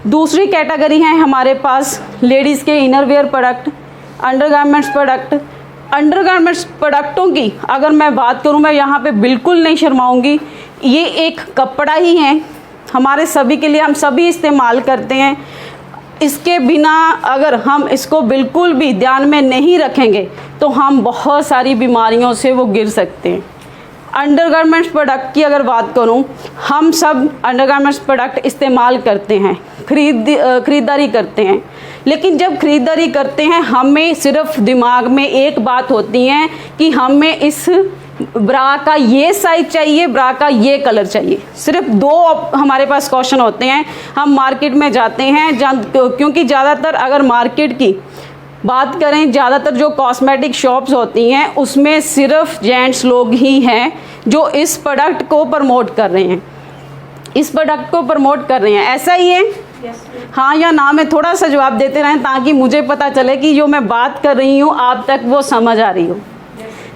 दूसरी कैटेगरी है हमारे पास लेडीज़ के innerwear product, undergarments product. Undergarments प्रोडक्टों की अगर मैं बात करूं, मैं यहाँ पे बिल्कुल नहीं शर्माऊंगी। ये एक कपड़ा ही है हमारे सभी के लिए, हम सभी इस्तेमाल करते हैं। इसके बिना अगर हम इसको बिल्कुल भी ध्यान में नहीं रखेंगे तो हम बहुत सारी बीमारियों से वो गिर सकते हैं। अंडरगारमेंट्स प्रोडक्ट की अगर बात करूं, हम सब अंडरगारमेंट्स प्रोडक्ट इस्तेमाल करते हैं, ख़रीदारी करते हैं। लेकिन जब ख़रीदारी करते हैं हमें सिर्फ दिमाग में एक बात होती है कि हमें इस ब्रा का ये साइज चाहिए, ब्रा का ये कलर चाहिए। सिर्फ दो हमारे पास क्वेश्चन होते हैं। हम मार्केट में जाते हैं क्योंकि ज़्यादातर अगर मार्केट की बात करें, ज़्यादातर जो कॉस्मेटिक शॉप्स होती हैं उसमें सिर्फ जेंट्स लोग ही हैं जो इस प्रोडक्ट को प्रमोट कर रहे हैं, इस प्रोडक्ट को प्रमोट कर रहे हैं। ऐसा ही है? हाँ या ना में थोड़ा सा जवाब देते रहें ताकि मुझे पता चले कि जो मैं बात कर रही हूँ आप तक वो समझ आ रही हो।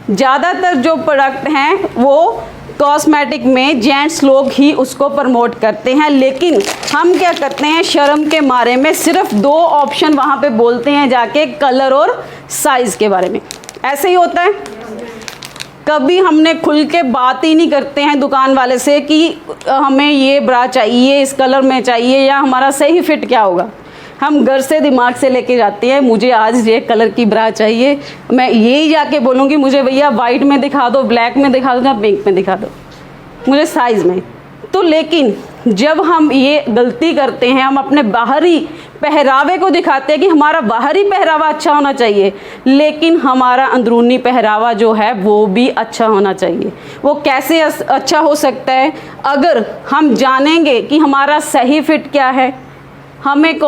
ज़्यादातर जो प्रोडक्ट हैं वो कॉस्मेटिक में जेंट्स लोग ही उसको प्रमोट करते हैं, लेकिन हम क्या करते हैं, शर्म के मारे में सिर्फ दो ऑप्शन वहाँ पे बोलते हैं जाके, कलर और साइज़ के बारे में। ऐसे ही होता है। कभी हमने खुल के बात ही नहीं करते हैं दुकान वाले से कि हमें ये ब्रा चाहिए, इस कलर में चाहिए या हमारा सही फिट क्या होगा। हम घर से दिमाग से लेके जाते हैं, मुझे आज ये कलर की ब्रा चाहिए। मैं यही जाके बोलूँगी मुझे भैया वाइट में दिखा दो, ब्लैक में दिखा दो या पिंक में दिखा दो, मुझे साइज़ में। तो लेकिन जब हम ये गलती करते हैं, हम अपने बाहरी पहरावे को दिखाते हैं कि हमारा बाहरी पहरावा अच्छा होना चाहिए, लेकिन हमारा अंदरूनी पहरावा जो है वो भी अच्छा होना चाहिए। वो कैसे अच्छा हो सकता है? अगर हम जानेंगे कि हमारा सही फिट क्या है, हमें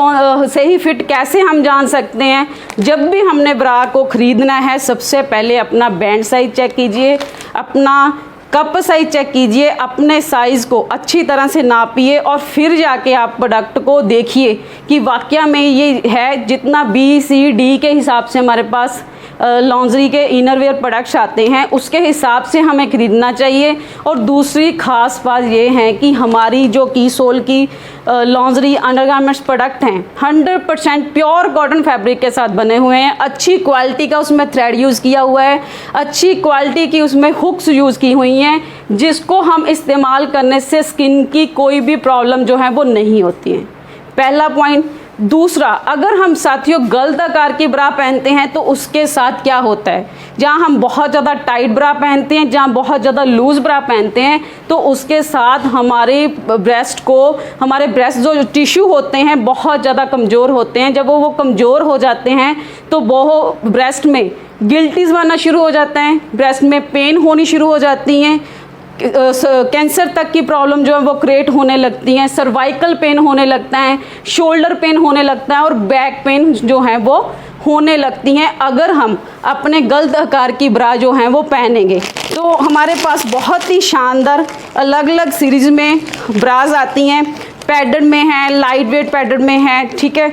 सही फिट कैसे हम जान सकते हैं? जब भी हमने ब्रा को ख़रीदना है सबसे पहले अपना बैंड साइज़ चेक कीजिए, अपना कप साइज़ चेक कीजिए, अपने साइज़ को अच्छी तरह से नापिए और फिर जाके आप प्रोडक्ट को देखिए कि वाकया में ये है जितना BCD के हिसाब से हमारे पास लॉन्ड्री के इनरवेयर प्रोडक्ट्स आते हैं उसके हिसाब से हमें ख़रीदना चाहिए। और दूसरी ख़ास बात ये है कि हमारी जो कीसोल की लॉन्ड्री अंडरगारमेंट्स प्रोडक्ट हैं 100% प्योर कॉटन फैब्रिक के साथ बने हुए हैं। अच्छी क्वालिटी का उसमें थ्रेड यूज़ किया हुआ है, अच्छी क्वालिटी की उसमें हुक्स यूज़ की हुई हैं, जिसको हम इस्तेमाल करने से स्किन की कोई भी प्रॉब्लम जो है वो नहीं होती है। पहला पॉइंट। दूसरा, अगर हम साथियों गलत आकार की ब्रा पहनते हैं तो उसके साथ क्या होता है, जहाँ हम बहुत ज़्यादा टाइट ब्रा पहनते हैं, जहाँ बहुत ज़्यादा लूज़ ब्रा पहनते हैं, तो उसके साथ हमारे ब्रेस्ट जो टिश्यू होते हैं बहुत ज़्यादा कमज़ोर होते हैं। जब वो कमज़ोर हो जाते हैं तो वो ब्रेस्ट में गिल्टीज़ बनना शुरू हो जाता है, ब्रेस्ट में पेन होनी शुरू हो जाती हैं, कैंसर तक की प्रॉब्लम जो है वो क्रिएट होने लगती हैं, सर्वाइकल पेन होने लगता है, शोल्डर पेन होने लगता है और बैक पेन जो है वो होने लगती हैं अगर हम अपने गलत आकार की ब्रा जो हैं वो पहनेंगे। तो हमारे पास बहुत ही शानदार अलग अलग सीरीज़ में ब्राज आती हैं, पैडेड में है, लाइट वेट पैडेड में है, ठीक है।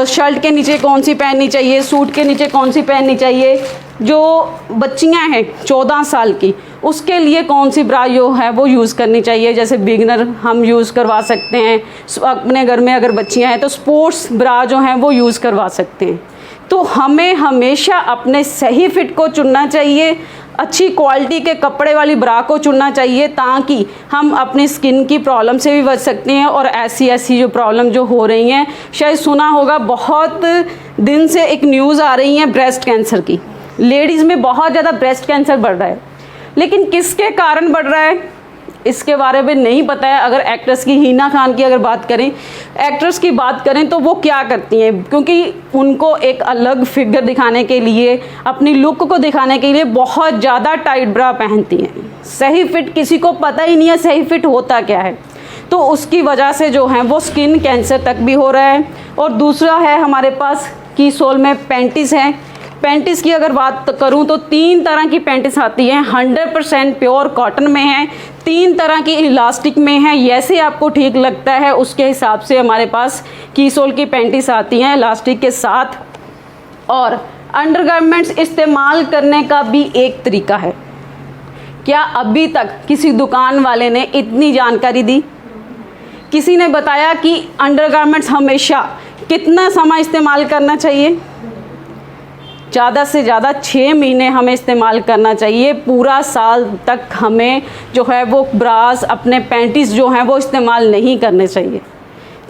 शर्ट के नीचे कौन सी पहननी चाहिए, सूट के नीचे कौन सी पहननी चाहिए, जो बच्चियां हैं 14 साल की उसके लिए कौन सी ब्रा जो है वो यूज़ करनी चाहिए। जैसे बिगनर हम यूज़ करवा सकते हैं, अपने घर में अगर बच्चियां हैं तो स्पोर्ट्स ब्रा जो हैं वो यूज़ करवा सकते हैं। तो हमें हमेशा अपने सही फिट को चुनना चाहिए, अच्छी क्वालिटी के कपड़े वाली ब्रा को चुनना चाहिए ताकि हम अपनी स्किन की प्रॉब्लम से भी बच सकते हैं। और ऐसी जो प्रॉब्लम जो हो रही हैं, शायद सुना होगा बहुत दिन से एक न्यूज़ आ रही है ब्रेस्ट कैंसर की, लेडीज़ में बहुत ज़्यादा ब्रेस्ट कैंसर बढ़ रहा है, लेकिन किसके कारण बढ़ रहा है इसके बारे में नहीं पता है। अगर एक्ट्रेस की हिना खान की अगर बात करें, एक्ट्रेस की बात करें तो वो क्या करती हैं, क्योंकि उनको एक अलग फिगर दिखाने के लिए, अपनी लुक को दिखाने के लिए बहुत ज़्यादा टाइट ब्रा पहनती हैं। सही फिट किसी को पता ही नहीं है सही फिट होता क्या है, तो उसकी वजह से जो है वो स्किन कैंसर तक भी हो रहा है। और दूसरा है हमारे पास कीसोल में पैंटीज़ हैं। पैंटीज़ की अगर बात करूं तो 3 तरह की पैंटीज़ आती हैं, 100% प्योर कॉटन में है, 3 तरह की इलास्टिक में है। जैसे आपको ठीक लगता है उसके हिसाब से हमारे पास कीसोल की पैंटीज़ आती हैं इलास्टिक के साथ। और अंडरगारमेंट्स इस्तेमाल करने का भी एक तरीका है। क्या अभी तक किसी दुकान वाले ने इतनी जानकारी दी किसी ने बताया कि अंडरगारमेंट्स हमेशा कितना समय इस्तेमाल करना चाहिए? ज़्यादा से ज़्यादा 6 महीने हमें इस्तेमाल करना चाहिए। पूरा साल तक हमें जो है वो ब्रास, अपने पैंटीज जो हैं वो इस्तेमाल नहीं करने चाहिए।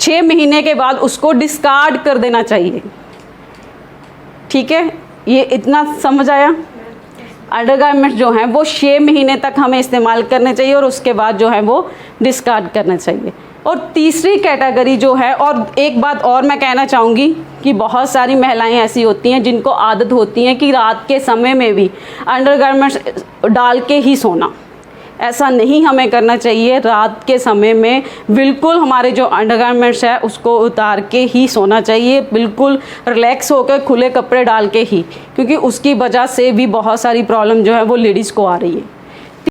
6 महीने के बाद उसको डिस्कार्ड कर देना चाहिए। ठीक है, ये इतना समझ आया? अंडरगारमेंट्स जो हैं वो 6 महीने तक हमें इस्तेमाल करने चाहिए और उसके बाद जो है वो डिस्कार्ड करना चाहिए। और तीसरी कैटेगरी जो है, और एक बात और मैं कहना चाहूँगी कि बहुत सारी महिलाएं ऐसी होती हैं जिनको आदत होती है कि रात के समय में भी अंडरगारमेंट्स डाल के ही सोना। ऐसा नहीं हमें करना चाहिए। रात के समय में बिल्कुल हमारे जो अंडरगारमेंट्स है उसको उतार के ही सोना चाहिए, बिल्कुल रिलैक्स होकर खुले कपड़े डाल के ही, क्योंकि उसकी वजह से भी बहुत सारी प्रॉब्लम जो है वो लेडीज़ को आ रही है।